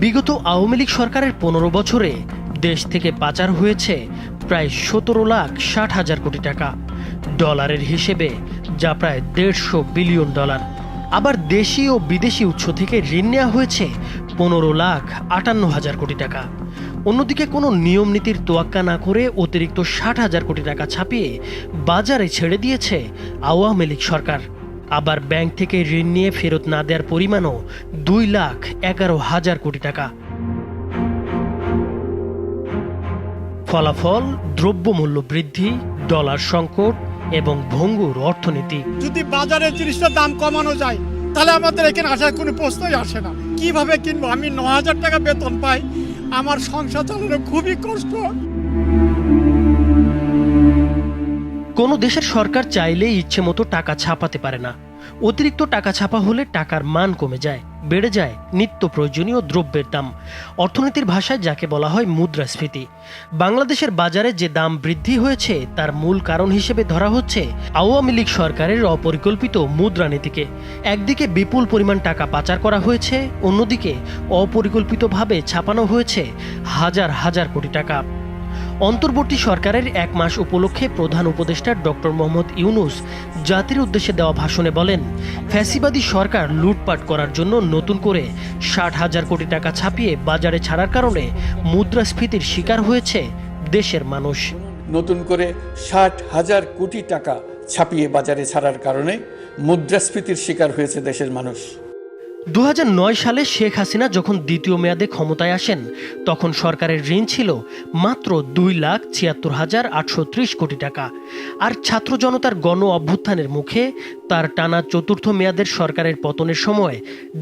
বিগত আওয়ামী লীগ সরকারের ১৫ বছরে দেশ থেকে পাচার হয়েছে প্রায় ১৭,৬০,০০০ কোটি টাকা, ডলারের হিসেবে যা প্রায় $১৫০ বিলিয়ন। আবার দেশি ও বিদেশি উৎস থেকে ঋণ নেওয়া হয়েছে ১৫,৫৮,০০০ কোটি টাকা। অন্যদিকে কোনো নিয়ম নীতির তোয়াক্কা না করে অতিরিক্ত ৬০,০০০ কোটি টাকা ছাপিয়ে বাজারে ছেড়ে দিয়েছে আওয়ামী লীগ সরকার। আবার ব্যাংক থেকে ঋণ নিয়ে ফেরত না দেওয়ার পরিমাণও ২,১১,০০০ কোটি টাকা। ফলাফল দ্রব্যমূল্য বৃদ্ধি, ডলার সংকট এবং ভঙ্গুর অর্থনীতি। যদি বাজারে জিনিসটার দাম কমানো যায় তাহলে আমাদের এখানে আসার কোনো প্রশ্নই আসে না। কিভাবে কিনবো? আমি ৯,০০০ টাকা বেতন পাই, আমার সংসার চালানো খুবই কষ্ট। কোনো দেশের সরকার চাইলেই ইচ্ছে মতো টাকা ছাপাতে পারে না। অতিরিক্ত টাকা ছাপা হলে টাকার মান কমে যায়, বেড়ে যায় নিত্য প্রয়োজনীয় দ্রব্যের দাম। অর্থনীতির ভাষায় যাকে বলা হয় মুদ্রাস্ফীতি। বাংলাদেশের বাজারে যে দাম বৃদ্ধি হয়েছে তার মূল কারণ হিসেবে ধরা হচ্ছে আওয়ামী লীগ সরকারের অপরিকল্পিত মুদ্রানীতিকে। একদিকে বিপুল পরিমাণ টাকা পাচার করা হয়েছে, অন্যদিকে অপরিকল্পিতভাবে ছাপানো হয়েছে হাজার হাজার কোটি টাকা। অন্তর্বর্তী সরকারের ১ মাস উপলক্ষে প্রধান উপদেষ্টা ডক্টর মোহাম্মদ ইউনূস জাতির উদ্দেশ্যে দেওয়া ভাষণে বলেন, ফ্যাসিবাদী সরকার লুটপাট করার জন্য নতুন করে ৬০,০০০ কোটি টাকা ছাপিয়ে বাজারে ছাড়ার কারণে মুদ্রাস্ফীতির শিকার হয়েছে দেশের মানুষ। নতুন করে ৬০,০০০ কোটি টাকা ছাপিয়ে বাজারে ছাড়ার কারণে মুদ্রাস্ফীতির শিকার হয়েছে দেশের মানুষ। ২০০৯ সালে শেখ হাসিনা যখন দ্বিতীয় মেয়াদে ক্ষমতায় আসেন তখন সরকারের ঋণ ছিল মাত্র ২,৭৬,৮৩০ কোটি টাকা। আর ছাত্র জনতার গণ অভ্যুত্থানের মুখে তার টানা চতুর্থ মেয়াদের সরকারের পতনের সময়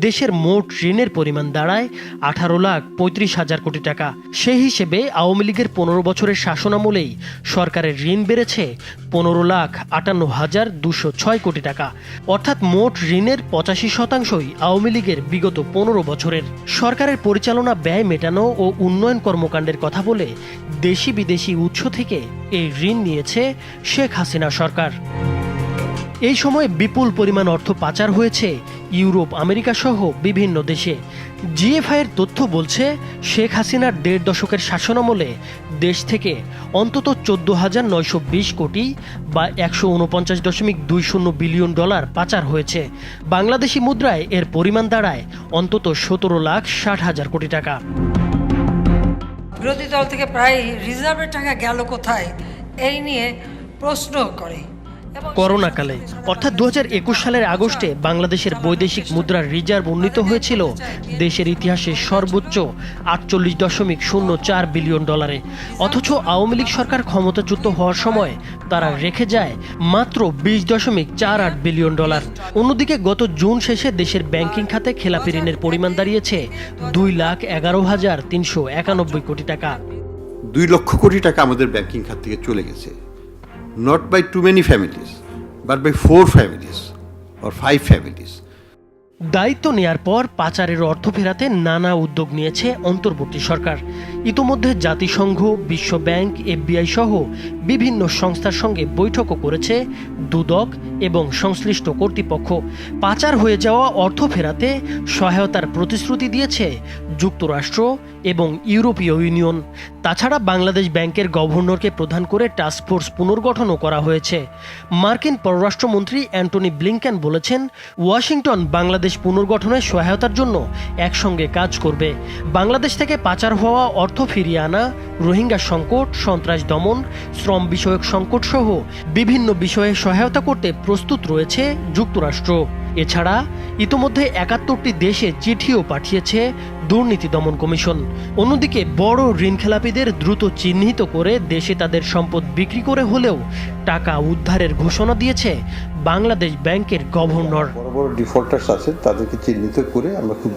দেশের মোট ঋণের পরিমাণ দাঁড়ায় ১৮,৩৫,০০০ কোটি টাকা। সেই হিসেবে আওয়ামী লীগের ১৫ বছরের শাসনামলেই সরকারের ঋণ বেড়েছে ১৫,৫৮,২০৬ কোটি টাকা। অর্থাৎ মোট ঋণের ৮৫%ই আওয়ামী লীগের বিগত ১৫ বছরের। সরকারের পরিচালনা ব্যয় মেটানো ও উন্নয়ন কর্মকাণ্ডের কথা বলে দেশি বিদেশি উৎস থেকে এই ঋণ নিয়েছে শেখ হাসিনা সরকার। এই সময়ে বিপুল পরিমাণ অর্থ পাচার হয়েছে ইউরোপ, আমেরিকা সহ বিভিন্ন দেশে। জিএফআইয়ের তথ্য বলছে শেখ হাসিনার ১.৫ দশকের শাসনামলে দেশ থেকে অন্তত ১৪,৯২০ কোটি বা $১৪৯.২০ বিলিয়ন পাচার হয়েছে। বাংলাদেশি মুদ্রায় এর পরিমাণ দাঁড়ায় অন্তত ১৭,৬০,০০০ কোটি টাকা। বিরোধী দল থেকে প্রায় রিজার্ভের টাকা গেল কোথায় এই নিয়ে প্রশ্ন করে। করোনাকালে অর্থাৎ ২০২১ সালের আগস্টে বাংলাদেশের বৈদেশিক মুদ্রার রিজার্ভ উন্নীত হয়েছিল দেশের ইতিহাসে সর্বোচ্চ $৪৮.০৪ বিলিয়ন। অথচ আওয়ামী লীগ সরকার ক্ষমতাচ্যুত হওয়ার সময় তারা রেখে যায় মাত্র $২০.৪৮ বিলিয়ন। অন্যদিকে গত জুন শেষে দেশের ব্যাংকিং খাতে খেলাপি ঋণের পরিমাণ দাঁড়িয়েছে ২,১১,৩৯১ কোটি টাকা। ২ লক্ষ কোটি টাকা আমাদের ব্যাংকিং খাত থেকে চলে গেছে। Not by too many families, but by 4 families or 5 families. দায়িত্ব নেয়ার পর পাচারের অর্থ ফেরাতে নানা উদ্যোগ নিয়েছে অন্তর্বর্তী সরকার। ইতোমধ্যে জাতিসংঘ, বিশ্ব ব্যাংক, এফবিআই সহ বিভিন্ন সংস্থার সঙ্গে বৈঠকও করেছে দুদক এবং সংশ্লিষ্ট কর্তৃপক্ষ। পাচার হয়ে যাওয়া অর্থ ফেরাতে সহায়তার প্রতিশ্রুতি দিয়েছে যুক্তরাষ্ট্র এবং ইউরোপীয় ইউনিয়ন। তাছাড়া বাংলাদেশ ব্যাংকের গভর্নরকে প্রধান করে টাস্কফোর্স পুনর্গঠনও করা হয়েছে। মার্কিন পররাষ্ট্রমন্ত্রী অ্যান্টনি ব্লিংকেন বলেছেন, ওয়াশিংটন বাংলাদেশ পুনর্গঠনে সহায়তার জন্য একসঙ্গে কাজ করবে। বাংলাদেশ থেকে পাচার হওয়া অর্থ ফিরিয়ে আনা, রোহিঙ্গা সংকট, সন্ত্রাস দমন, শ্রম বিষয়ক সংকট সহ বিভিন্ন বিষয়ে সহায়তা করতে প্রস্তুত রয়েছে যুক্তরাষ্ট্র। এছাড়া ইতোমধ্যে ৭১টি দেশে চিঠিও পাঠিয়েছে দুর্নীতি দমন কমিশন। অন্যদিকে বড় ঋণখেলাপিদের দ্রুত চিহ্নিত করে দেশে তাদের সম্পদ বিক্রি করে হলেও টাকা উদ্ধারের ঘোষণা দিয়েছে বাংলাদেশ ব্যাংকের গভর্নর। বড় বড় ডিফল্টার্স আছে তাদেরকে চিহ্নিত করে আমরা খুব